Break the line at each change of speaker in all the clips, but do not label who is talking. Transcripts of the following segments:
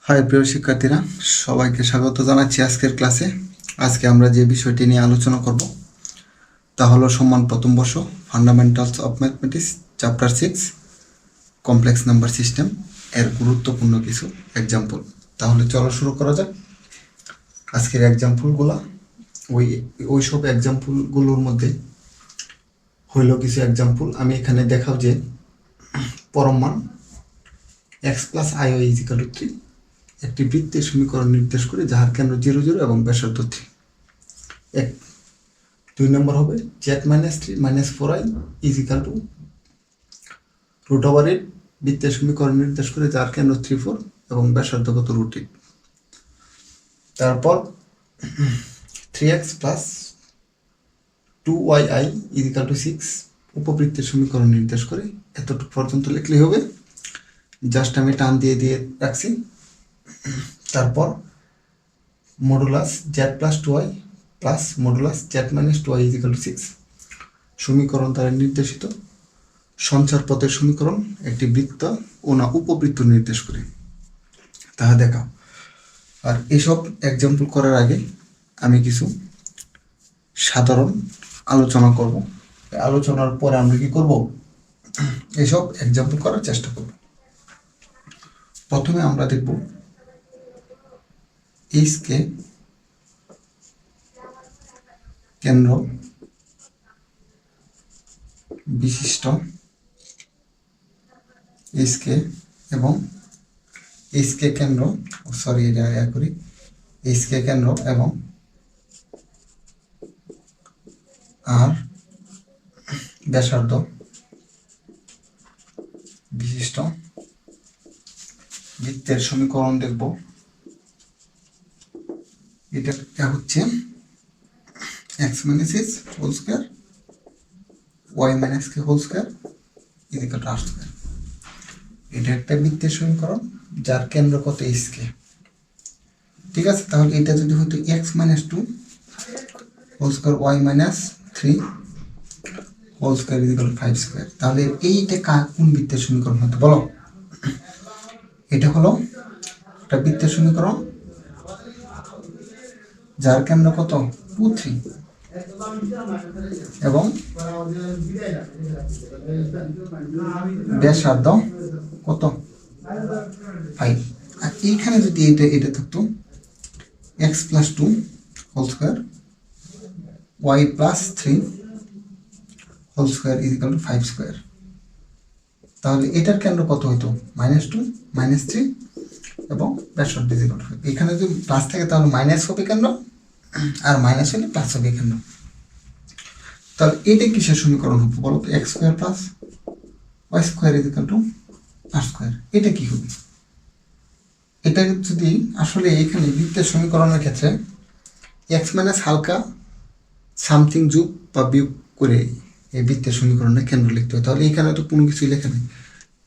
High প্রিয় শিক্ষার্থীরা, সবাইকে স্বাগত জানাচ্ছি আজকের ক্লাসে। আজকে আমরা যে বিষয়টি নিয়ে আলোচনা করব তা হলো সম্মান প্রথম বর্ষ fundamentals of mathematics chapter 6 complex number system এর গুরুত্বপূর্ণ কিছু এক্সাম্পল। তাহলে চলো শুরু করা যাক। আজকের এক্সাম্পলগুলো ওই সব এক্সাম্পলগুলোর মধ্যে হইল কিছু এক্সাম্পল। আমি এখানে দেখাও যে পরম মান x plus i y is equal to 3 একটি বৃত্তের সমীকরণ নির্দেশ করে যাহার কেন্দ্র 0 0 এবং ব্যাসার্ধ 3। 2 নম্বর হবে z minus 3 minus 4i is equal to root over 8 বৃত্তের সমীকরণ নির্দেশ করে যার কেন্দ্র 3 4 এবং ব্যাসার্ধ কত রুট 8। তারপর 3x plus 2yi is equal to 6 উপবৃত্তের সমীকরণ নির্দেশ করে। এতটুকু পর্যন্ত লিখলেই হবে, জাস্ট আমি টান দিয়ে রাখছি। তারপর modulus z plus 2i plus modulus z minus 2i is equal to 6 সমীকরণ দ্বারা নির্দেশিত সঞ্চার পথের সমীকরণ একটি বৃত্ত ও না উপবৃত্ত নির্দেশ করে, তাহা দেখাও। আর এসব এক্সাম্পল করার আগে আমি কিছু সাধারণ আলোচনা করব। আলোচনার পরে আমরা কি করব, এসব এক্সাম্পল করার চেষ্টা করব। প্রথমে আমরা দেখব এইচকে কেন্দ্র বিশিষ্ট এইচকে এবং এইচকে কেন্দ্র এইচকে কেন্দ্র এবং আর ব্যাসার্ধ বিশিষ্ট বৃত্তের সমীকরণ দেখব। এটা হচ্ছে x minus s whole square y minus k whole square equal to r square. এটা একটা বৃত্তের সমীকরণ যার কেন্দ্র কত কে। ঠিক আছে, তাহলে এটা যদি হতো x minus 2 whole square y minus 3 whole square equal to 5 square, তাহলে এইটা কোন বৃত্তের সমীকরণ হতো বলো? এটা হলো একটা বৃত্তের সমীকরণ যার কেন্দ্র কত 2 3 এবং ব্যাসার্ধ কত 5। আর এইখানে যদি এটা থাকতো x plus 2 whole square y plus 3 whole square equal to 5 square, তাহলে এটার কেন্দ্র কত হইতো -2 -3 এবং ব্যাসার্ধ ইকুয়াল টু 5। এখানে যদি প্লাস থাকে তাহলে মাইনাস হবে কেন্দ্র, আর মাইনাস হলে প্লাস হবে কেন্দ্র। তাহলে এটা কিসের সমীকরণ হবে বলো তো? x square plus y square equal to r square. এটা কি হবে? এটা যদি আসলে এখানে বৃত্তের সমীকরণের ক্ষেত্রে x মাইনাস হালকা সামথিং যোগ বা বিয়োগ করে এই বৃত্তের সমীকরণের কেন্দ্র লিখতে হয়, তাহলে এখানে তো কোনো কিছুই লেখা নেই।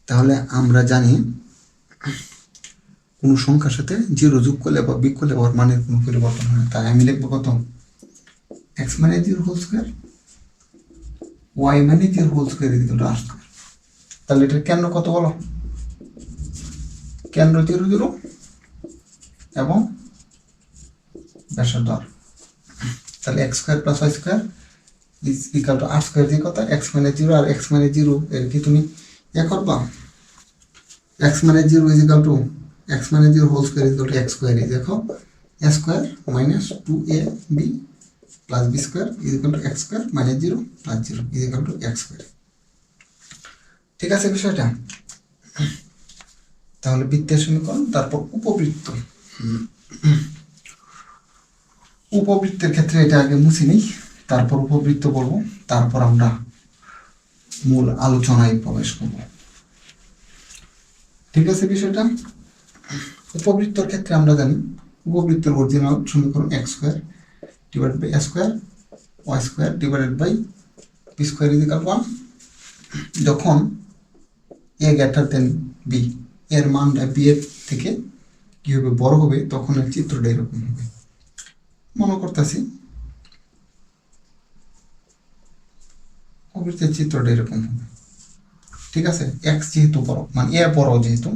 তাহলে আমরা জানি কোনো সংখ্যার সাথে 0 যোগ করলে বা বিয়োগ করলে ওর মানের কোনো পরিবর্তন হয় না। তাই আমি লিখবো কত x মানে 0 হোল স্কয়ার y মানে 0 whole square equal to r square. তাহলে এটার কেন্দ্র কত বলো? কেন্দ্র 0 0 এবং ব্যাসার্ধ r। তাহলে x square plus y square is equal to r square. যে কথা x মানে 0 আর x মানে 0 এর কি তুমি করবা? x মানে 0 ইজ ইকুয়াল টু x মানে 0 whole square equal to x square. এই দেখো a square minus 2ab plus b square is equal to x square minus 0 plus 0 is equal to x square. ঠিক আছে বিষয়টা? তাহলে বৃত্তের সমীকরণ, তারপর উপবৃত্ত। উপবৃত্তের ক্ষেত্রে এটা আগে মুছে নিই, তারপর উপবৃত্ত বলবো, তারপর আমরা মূল আলোচনায় প্রবেশ করব। ঠিক আছে বিষয়টা? উপবৃত্তর ক্ষেত্রে আমরা জানি উপবৃত্তের অরিজিনাল সমীকরণ x square divided by a square y square divided by b square is equal to 1। যখন a গ্রেটার দেন b, এর মানটা b এর থেকে কি হবে বড় হবে, তখন এর চিত্রটা এরকম হবে। মনে করতেছি উপবৃত্তের চিত্রটা এরকম হবে। ঠিক আছে, x যেহেতু বড় মানে a বড় যেহেতু,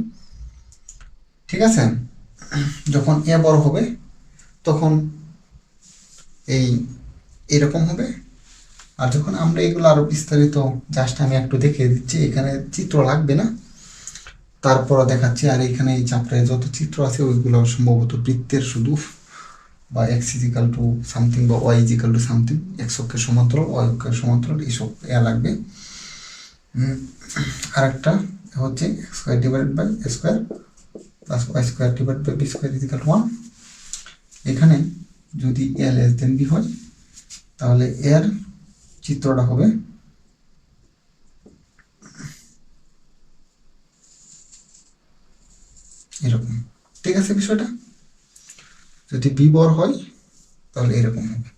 ঠিক আছে, যখন এ বড় হবে তখন এইরকম হবে। আর যখন আমরা এগুলো আরো বিস্তারিত, জাস্ট আমি একটু দেখিয়ে দিচ্ছি, এখানে চিত্র লাগবে না, তারপর দেখাচ্ছি। আর এখানে এই চ্যাপ্টারে যত চিত্র আছে ওইগুলো সম্ভবত বৃত্তের শুধু, বা এক্স ইজিক্যাল টু সামথিং বা y is equal to something, x অক্ষের সমান্তরাল ওয়াই অক্ষের সমান্তরাল এইসব লাগবে। আরেকটা হচ্ছে x square divided by a square plus y square divide by b square is equal to 1। এখানে যদি এ লেস দেন বি হয় তাহলে এর চিত্রটা হবে এরকম। ঠিক আছে বিষয়টা? যদি বি বড় হয় তাহলে এরকম হবে।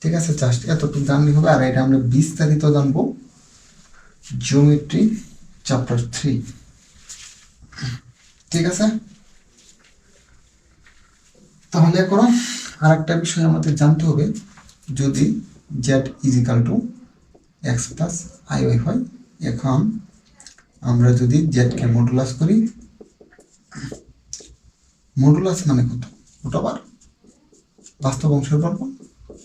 ঠিক আছে, জাস্ট এতটুকু জানলে হবে। আর এটা আমরা বিস্তারিত জানবো জিওমেট্রি চ্যাপ্টার 3। ঠিক আছে, তাহলে এখন আর একটা বিষয় আমাদের জানতে হবে, যদি z is equal to x plus i y হয়, এখন আমরা যদি জেডকে মডুলাস করি, মডুলাস মানে কত? ওটা বাস্তব অংশের বর্গ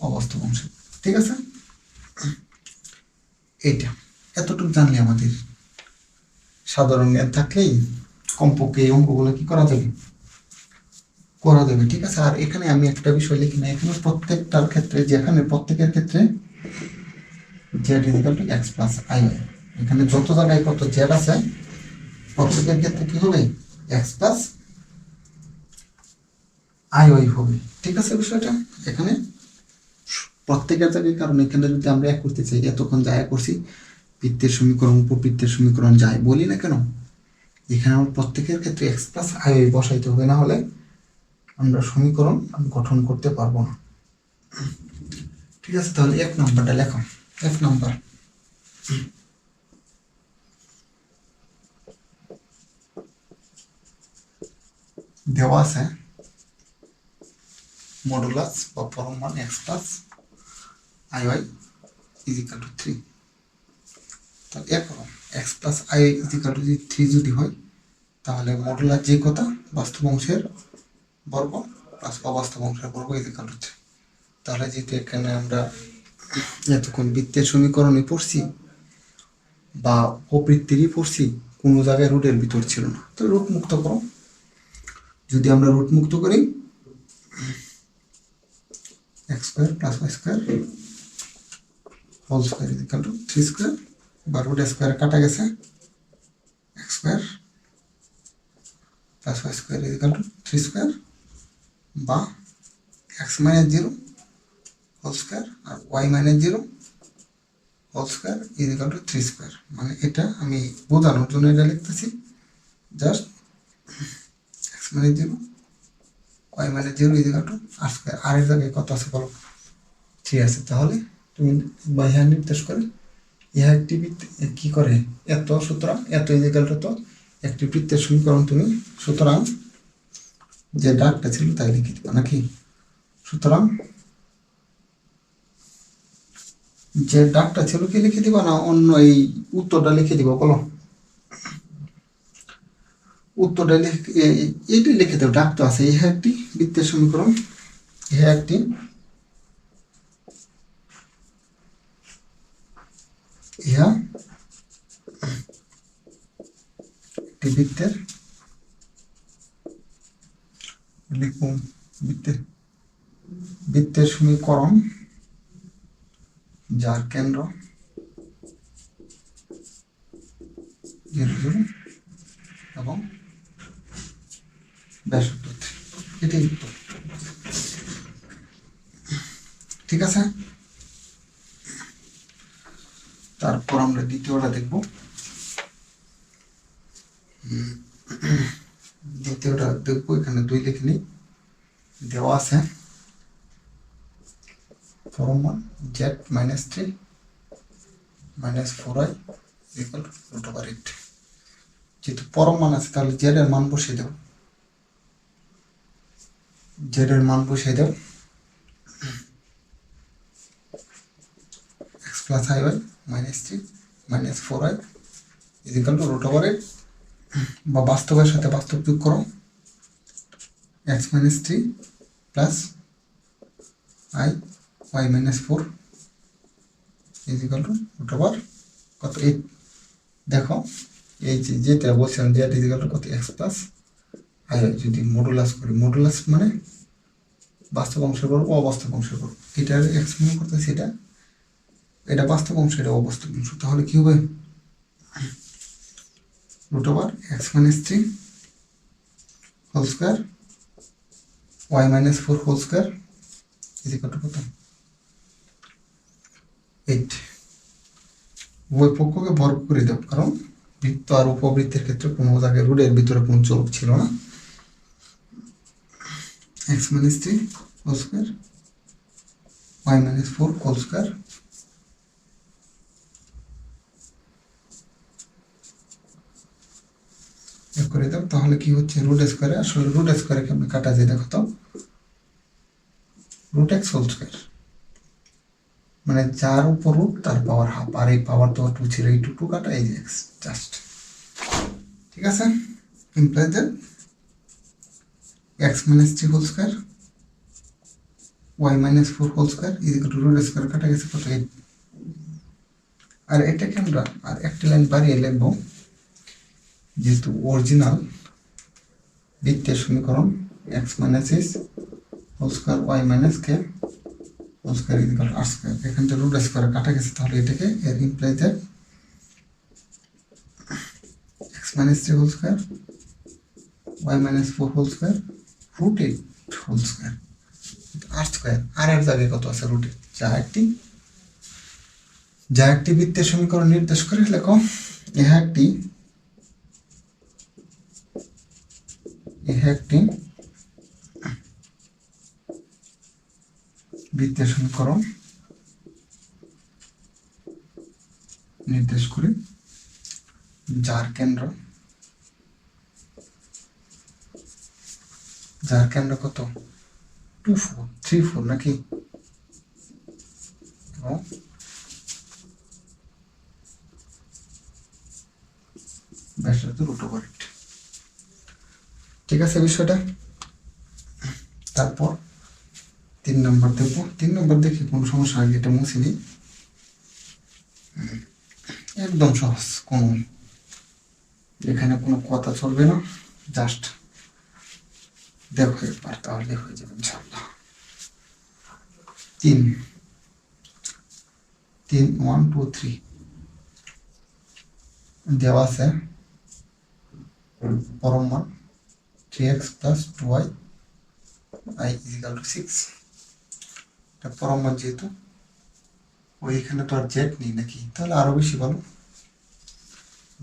অবাস্তব অংশের। ঠিক আছে, এইটা এতটুকু জানলে আমাদের সাধারণ জ্ঞান থাকলেই কমপক্ষে এই অঙ্কগুলো কি করা যাবে, করা যাবে। ঠিক আছে, আর এখানে আমি একটা বিষয় লিখি না, এখানে প্রত্যেকটার ক্ষেত্রে, যেখানে প্রত্যেকের ক্ষেত্রে z is equal to x plus i y, এখানে যত জায়গায় কত জেড আছে প্রত্যেকের ক্ষেত্রে কি হবে, এক্স প্লাস আই ওয়াই হবে। ঠিক আছে বিষয়টা? এখানে প্রত্যেকের জায়গায়, কারণ এখানে যদি আমরা এক করতে চাই, এতক্ষণ যা এক করছি বৃত্তের সমীকরণ উপবৃত্তের সমীকরণ যায় বলি না কেন, এখানে আমার প্রত্যেকের ক্ষেত্রে এক্স প্লাস আই ওয়াই বসাইতে হবে, না হলে আমরা সমীকরণ গঠন করতে পারবো না। ঠিক আছে, তাহলে এক নাম্বারটা লেখো। এক নাম্বার, দেওয়া আছে মডুলাস বা পরম মান x plus i y is equal to 3। তাহলে এখন x plus i is equal to 3 যদি হয় তাহলে মডুলাস যে কথা, বাস্তব অংশের বর্গ প্লাস অবাস্তব অংশের বর্গ ইজিক্যাল টু 3। তাহলে যেহেতু এখানে আমরা এতক্ষণ বৃত্তের সমীকরণে পড়ছি বা অবৃত্তেরই পড়ছি, কোনো জায়গায় রুটের ভিতর ছিল না, তো রুট মুক্ত করো। যদি আমরা রুট মুক্ত করি, x square plus y square whole square is equal to 3 square, বা রুট স্কোয়ার কাটা গেছে, x square plus y square is equal to 3 square, বা এক্স মাইনাস 0 হোল স্কোয়ার আর y minus 0 whole square is equal to 3 square. মানে এটা আমি বোঝানোর জন্য এটা লিখতেছি, just x minus 0 y minus 0 equal to R square. R এর জায়গায় কত আছে বলো? 3 আছে। তাহলে তুমি বা ইহা নির্দেশ করে ইহা একটি কি করে, এত, সুতরাং এত ইজিক্যাল টু তো একটি বৃত্তের সমীকরণ তুমি, সুতরাং যে ডাকটা ছিল তাই লিখে দিবা নাকি? সুতরাং যে ডাকটা ছিল কি লিখে দিবা, না অন্য এই উত্তরটা লিখে দিবা? বলো, উত্তরটা এইটাই লিখে দেবো। ডাক তো আছে, ইহা একটি বৃত্তের সমীকরণ, ইহা একটি বৃত্তের, লিখুন বৃত্তের সমীকরণ যার কেন্দ্র 0 0 এবং ব্যাসার্ধ 3, এটাই উত্তর। ঠিক আছে, তারপর আমরা দ্বিতীয়টা দেখব। দ্বিতীয়টা দেখবো, এখানে 2 লিখে নিই। দেওয়া আছে পরম মান z minus 3 minus 4i equal to root over 8। যেহেতু পরম মান আছে তাহলে জেড এর মান বসিয়ে দাও, জেড এর মান বসিয়ে দাও, x plus i y minus 3 minus 4i equal to root over 8, বা বাস্তবের সাথে বাস্তব যোগ করো, x minus 3 plus I y minus 4 is equal to root over কত 8। দেখো এই যে যেটা বলছিলাম z is equal to কত x plus I যদি মডুলাস করি, মডুলাস মানে বাস্তব অংশের বর্গ অবাস্তব অংশের বর্গ, এটার x মনে করতেছি এটা বাস্তব অংশ এটা অবাস্তব অংশ, তাহলে কি হবে root over x minus 3 whole square y minus 4 whole square is equal to কত 8। উভয় পক্ষকে বর্গ করে দাও, কারণ বৃত্ত আর উপবৃত্তের ক্ষেত্রে কোনো জায়গায় রুটের ভিতরে কোনো চলক ছিল না। x minus 3 whole square y minus 4 whole square করে দাও, তাহলে কি হচ্ছে রুট স্কোয়ারে, আসলে রুট স্কোয়ারে কেমন কাটা যায় দেখো তো, রুট এক্স হোল স্কোয়ার মানে যার উপর রুট তার পাওয়ার হাফ, আর এই পাওয়ার তো 2 ছিল, এই 2 কাটা এই এক্স জাস্ট, ঠিক আছে। Implies that x minus 3 whole square y minus 4 whole square is equal to root square কাটা গেছে কত 8। আর এটাকে আমরা আর একটা লাইন বাড়িয়ে লিখবো, যেহেতু অরিজিনাল বৃত্তের সমীকরণ x minus s whole square y minus k whole square is equal to R square, এখান থেকে রুট স্কোয়ার কাটা গেছে, তাহলে এটাকে এর imply that x minus 3 whole square y minus 4 whole square root 8 whole square R square, R এর জায়গায় কত আছে রুট 8, যা একটি বৃত্তের সমীকরণ নির্দেশ করে লেখো ইহা একটি বৃত্তের সমীকরণ নির্দেশ করে যার কেন্দ্র কত 2 4 3 4 নাকি, ব্যাসার্ধ রুট ওভার 8, ঠিক আছে বিষয়টা। তারপর 3 নম্বর দেখবো, 3 নম্বর দেখি কোনো সমস্যা আগে এটা মুছে নিই, একদম সহজ, কোনো এখানে কোনো কথা চলবে না, জাস্ট দেখো একবার তাহলে হয়ে যাবে ইনশাআল্লাহ। 3 1 2 3 দেওয়া আছে পরম মান 3x plus 2y I is equal to 6, এটা পরম মান যেহেতু ওইখানে তো আর জেড নেই নাকি, তাহলে আরো বেশি ভালো,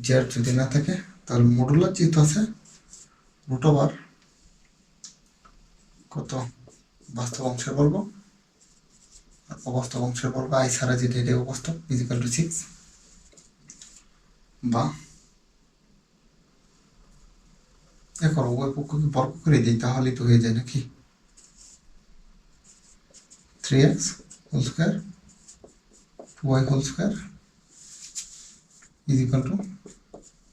জেড যদি না থাকে তাহলে মডুলার যেহেতু আছে রুট ওভার কত বাস্তব অংশের বর্গ আর অবাস্তব অংশের বর্গ আই ছাড়া যেটা এটা অবাস্তব ইজ ইকুয়াল টু 6, বা এখন উভয় পক্ষকে বর্গ করে দিই তাহলেই তো হয়ে যায় নাকি, 3x whole square 2y whole square is equal to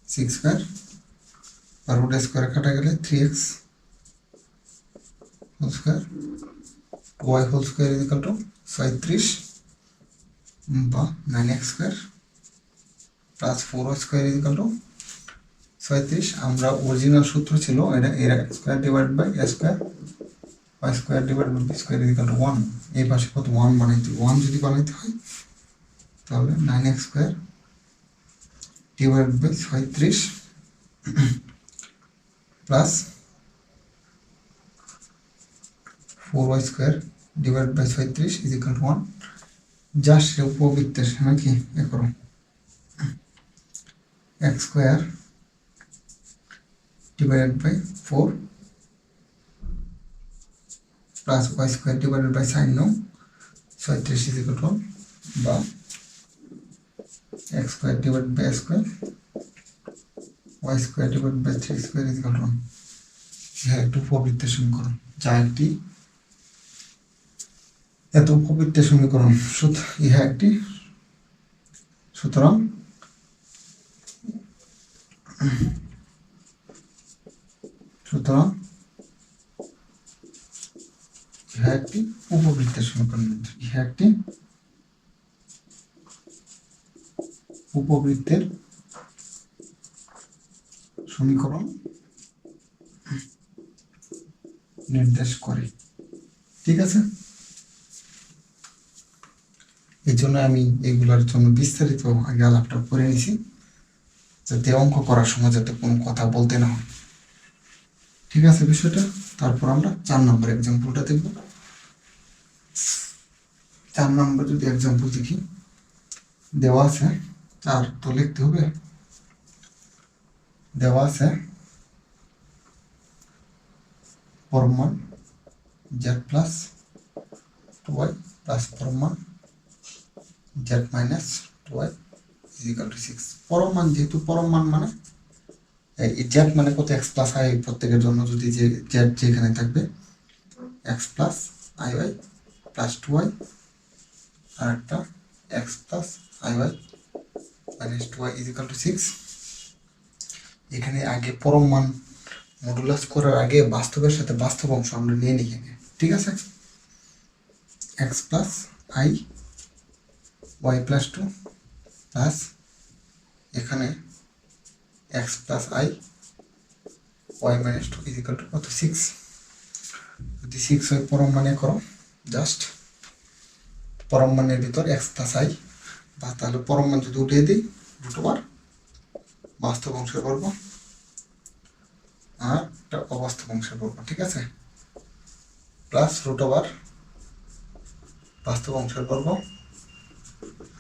6 square, আর রুট স্কোয়ার কাটা গেলে 3x whole square 2y whole square is equal to 37 বা 9x square plus 4y square is equal to 37। আমরা অরিজিনাল সূত্র ছিল এটা এর square divide by a square y square divide by b square is equal to 1, এই পাশে কত 1 বানাইতে, 1 যদি বানাইতে হয় তাহলে 9x square divide by 37 plus 4y square divide by 37 is equal to 1, just উপবৃত্তের নাকি এ করো x square divided by 4 plus y square divided by sin no 37 is equal to 1, বা x square divided by a square y square divided by 3 square is equal to 1, ইহা একটি উপবৃত্তের সমীকরণ, যা একটি এত উপবৃত্তের সমীকরণ, ইহা একটি সুতরাং একটি উপবৃত্তের সমীকরণ। ইহা একটি উপবৃত্তের সমীকরণ নির্দেশ করে। ঠিক আছে, এই জন্য আমি এগুলোর জন্য বিস্তারিত আগে আলাপটা করে নিছি, যাতে অঙ্ক করার সময় যাতে কোনো কথা বলতে না হয়। ঠিক আছে বিষয়টা। তারপর আমরা 4 নম্বর এক্সাম্পলটা দেখব। 4 নম্বর যদি এক্সাম্পল দেখি, দেওয়া আছে 4 তো লিখতে হবে। দেওয়া আছে পরমান z প্লাস 2y প্লাস পরমান z minus 2y is equal to 6। পরমান, যেহেতু পরমান মানে এই z মানে কত, x প্লাস i প্রত্যেকের জন্য যদি যে z যেখানে থাকবে x plus iy plus 2y আর একটা x plus iy minus 2y is equal to 6। এখানে আগে পরম মান মডুলাস করার আগে বাস্তবের সাথে বাস্তব অংশ আমরা নিয়ে নিই। ঠিক আছে, x plus i y plus 2 plus এখানে x plus i y minus 2 is equal to কত, 6। যদি 6 হয় পরম মানে করো, জাস্ট পরম মানের ভিতর x প্লাস i, বা তাহলে পরম মান যদি উঠিয়ে দিই রুট ওভার বাস্তব অংশের বর্গ আর একটা অবাস্তব অংশের বর্গ। ঠিক আছে, প্লাস রুট ওভার বাস্তব অংশের বর্গ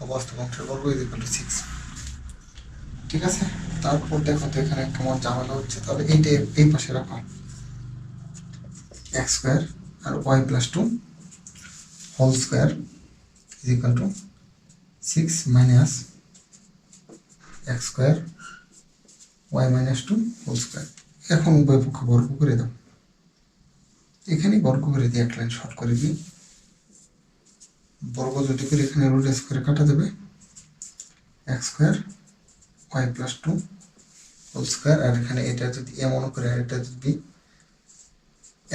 অবাস্তব অংশের বর্গ ইকুয়াল টু 6। ঠিক আছে, তারপর দেখো তো এখানে কেমন ঝামেলা হচ্ছে। তাহলে এইটা এই পাশে রাখো, x স্কয়ার আর y plus 2 whole square equal to 6 minus x square y minus 2 whole square. এখন উভয় পক্ষ বর্গ করে দাও, এখানে বর্গ করে দিয়ে এক লাইন শর্ট করে দিই। বর্গ যদি করে এখানে রুট স্কয়ারে কাটা যাবে, x square y plus 2 whole square, আর এখানে এটা যদি এ মনে করে আর এটা যদি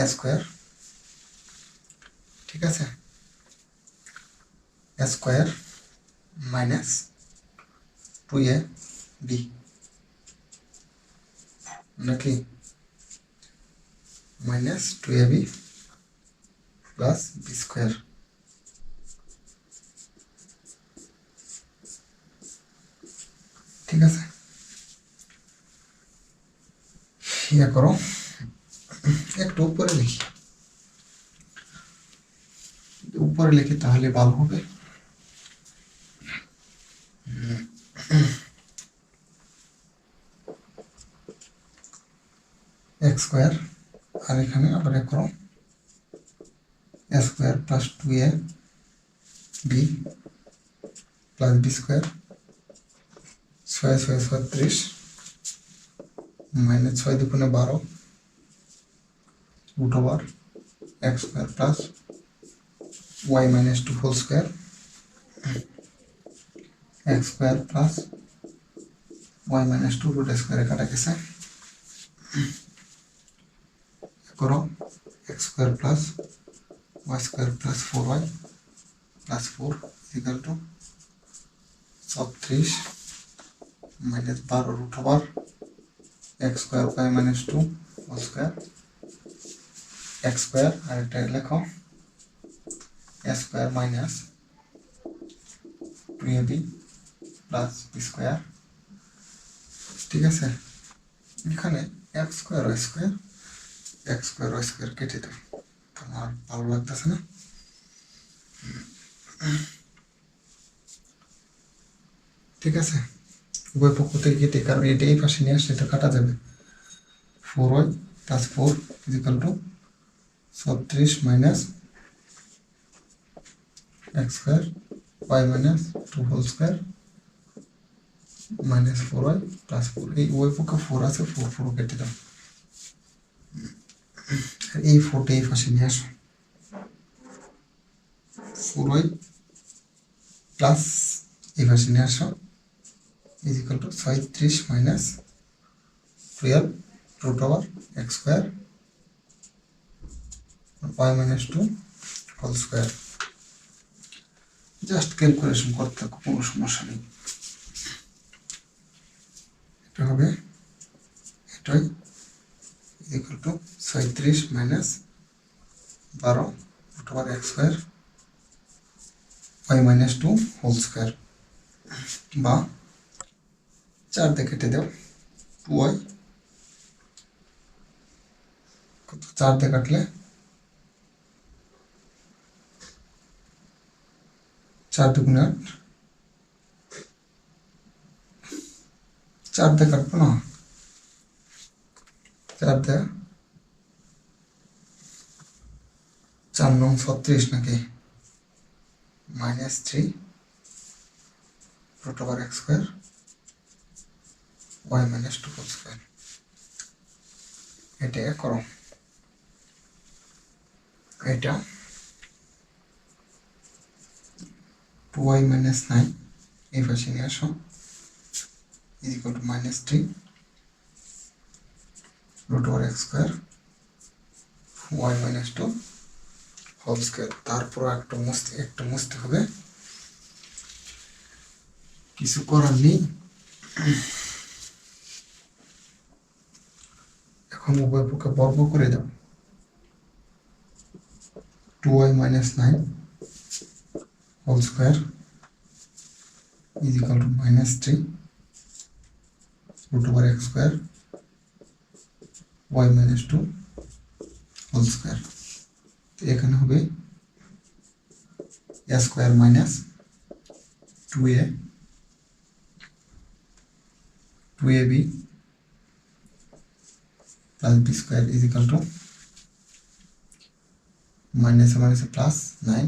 a স্কয়ার। ঠিক আছে, a স্কয়ার মাইনাস 2ab নাকি minus 2ab plus b square. ঠিক আছে, ইয়া করো, একটু উপরে লিখি, উপরে লিখি তাহলে ভালো হবে। x স্কয়ার আর এখানে আবার এক করো a square plus 2ab plus b square 6 6 36 minus 6 দুগুণে 12 root over x square plus y minus 2 whole square x square plus y minus 2 root স্কয়ারে কাটা গেছে। করো x square plus y square plus 4y plus 4 equal to 36 minus 12 root over x square y minus 2 whole square x square আর এটা লেখো a square minus 2ab plus b square. ঠিক আছে, এখানে x square y square x square y square কেটে দাও, আমার ভালো লাগতেছে না। ঠিক আছে, উভয় পক্ষ থেকে কেটে, কারণ এটা এই পাশে নিয়ে আসলে এটা কাটা যাবে। 4y plus 4 equal to 36 minus x square y minus 2 whole square minus 4y plus 4। এই উভয় পক্ষে 4 আছে, 4 4 কেটে দাও, আর এই 4টা এই পাশে নিয়ে আসো। 4y প্লাস এই পাশে নিয়ে আসো is equal to 36 minus 12 root over x square y minus 2 whole square. Just calculation করতে কোনো সমস্যা নেই। এটা হবে এটাই equal to 36 minus 12 root over x square y minus 2 whole square, বা 4 দিয়ে কেটে দাও 2y, 4 দিয়ে কাটলে 4 দুগুণে 8, 4 দিয়ে কাটবো না, 4 দিয়ে 4 নং 36 নাকি, minus 3 root over x square y minus 2 whole square. এটা করো, এটা 2y মাইনাস 9 এই পাশে নিয়ে আসো, is equal to minus 3 root over x square y minus 2 whole square. তারপর একটু মুছতে হবে, কিছু করার নেই। এখন উভয় পক্ষে বর্গ করে দাও, 2y minus 9 whole square is equal to minus 3 root over x square y minus 2 whole square. তো এখানে হবে a square minus 2ab plus b square is equal to মাইনাসে মাইনাসে plus 9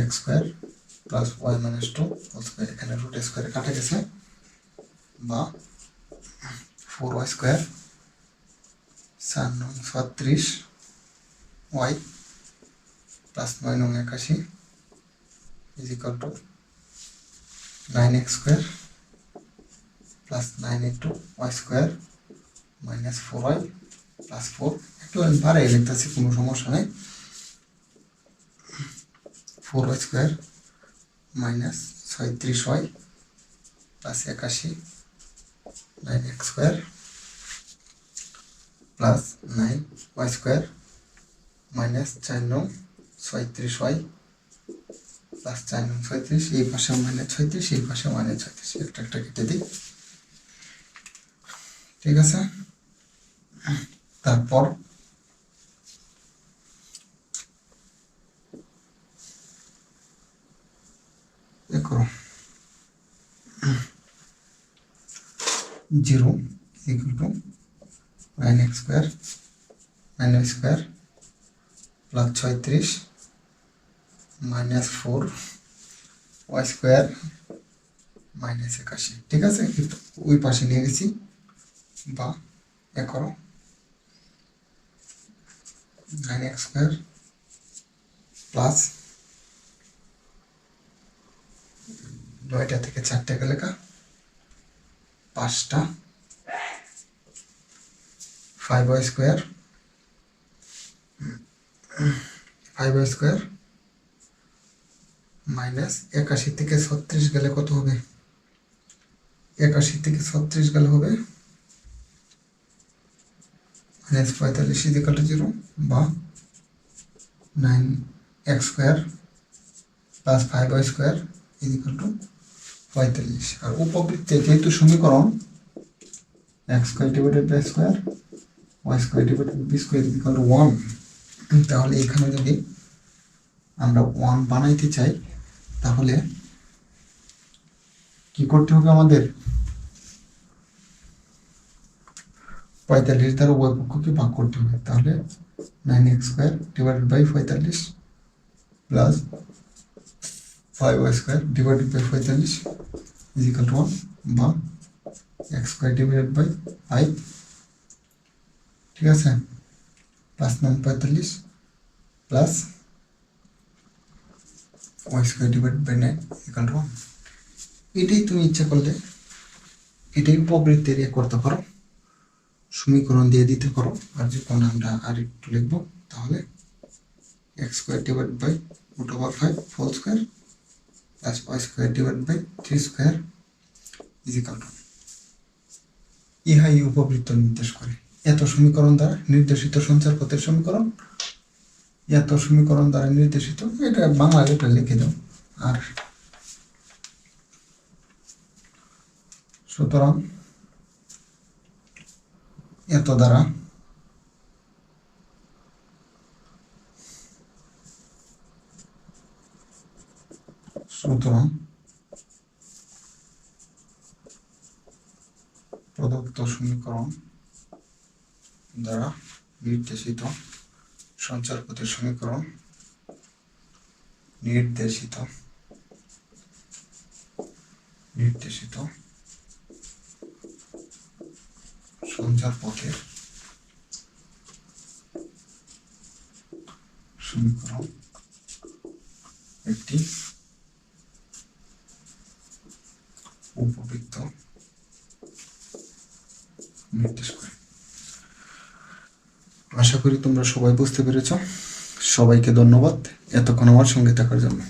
x square plus y minus 2 whole square. এখানে root square কাটা গেছে, বা 4y square 4 নং 36 y প্লাস 9 নং 81 is equal two 9x square plus 9 into y square minus 4y plus 4। একটু আমি বাড়াই লিখতেছি, কোনো সমস্যা নেই। 4y square minus 36y plus 81 9x square plus 9y square minus 4 নং 36y প্লাস 4 নং 36, এই পাশে মাইনাস 36, এই পাশে মাইনাস 36, একটা একটা কেটে দিই। ঠিক আছে, তারপর করো 0 equal to 9x square 9y square plus 36 minus 4y square minus 81। ঠিক আছে, ওই পাশে নিয়ে গেছি, বা এ করো 9x স্কোয়ার প্লাস 9টা থেকে 4টা গেলে 5টা 5y square 5y square minus 81 থেকে 36 গেলে কত হবে, 81 থেকে 36 গেলে হবে মাইনাস 45 ইজ ইকুয়াল টু 0, বা 9x square plus 5y square is equal to 45। আর উপবৃত্তে যেহেতু সমীকরণ x square divided by square y square divided b square is equal to 1, তাহলে এখানে যদি আমরা 1 বানাইতে চাই তাহলে কি করতে হবে, আমাদের 45 দ্বারা উভয় পক্ষকে ভাগ করতে হবে। তাহলে 9x square divided by 45 plus 5y square divided by 45 is equal to 1, বা x স্কোয়ার ডিভাইডেড বাই 5, ঠিক আছে, plus 9 45 plus y square divided by 9 equal to 1। এটাই তুমি ইচ্ছা করলে এটাই উপবৃত্তি দিয়ে করতে পারো, সমীকরণ দিয়ে দিতে পারো। আর যখন আমরা আর একটু লিখবো তাহলে x square divide by root over 5 whole square plus y square divide by 3 square is equal to, ইহাই উপবৃত্ত নির্দেশ করে। এত সমীকরণ দ্বারা নির্দেশিত সঞ্চার পথের সমীকরণ, এত সমীকরণ দ্বারা নির্দেশিত, এটা বাংলা এটা লিখে দাও। আর সুতরাং এত দ্বারা প্রদত্ত সমীকরণ দ্বারা নির্দেশিত সঞ্চার পথের সমীকরণ, নির্দেশিত সঞ্চার পথের সমীকরণ একটি উপবৃত্ত নির্দেশ করে। আশা করি তোমরা সবাই বুঝতে পেরেছ। সবাইকে ধন্যবাদ এতক্ষণ আমার সঙ্গে থাকার জন্য।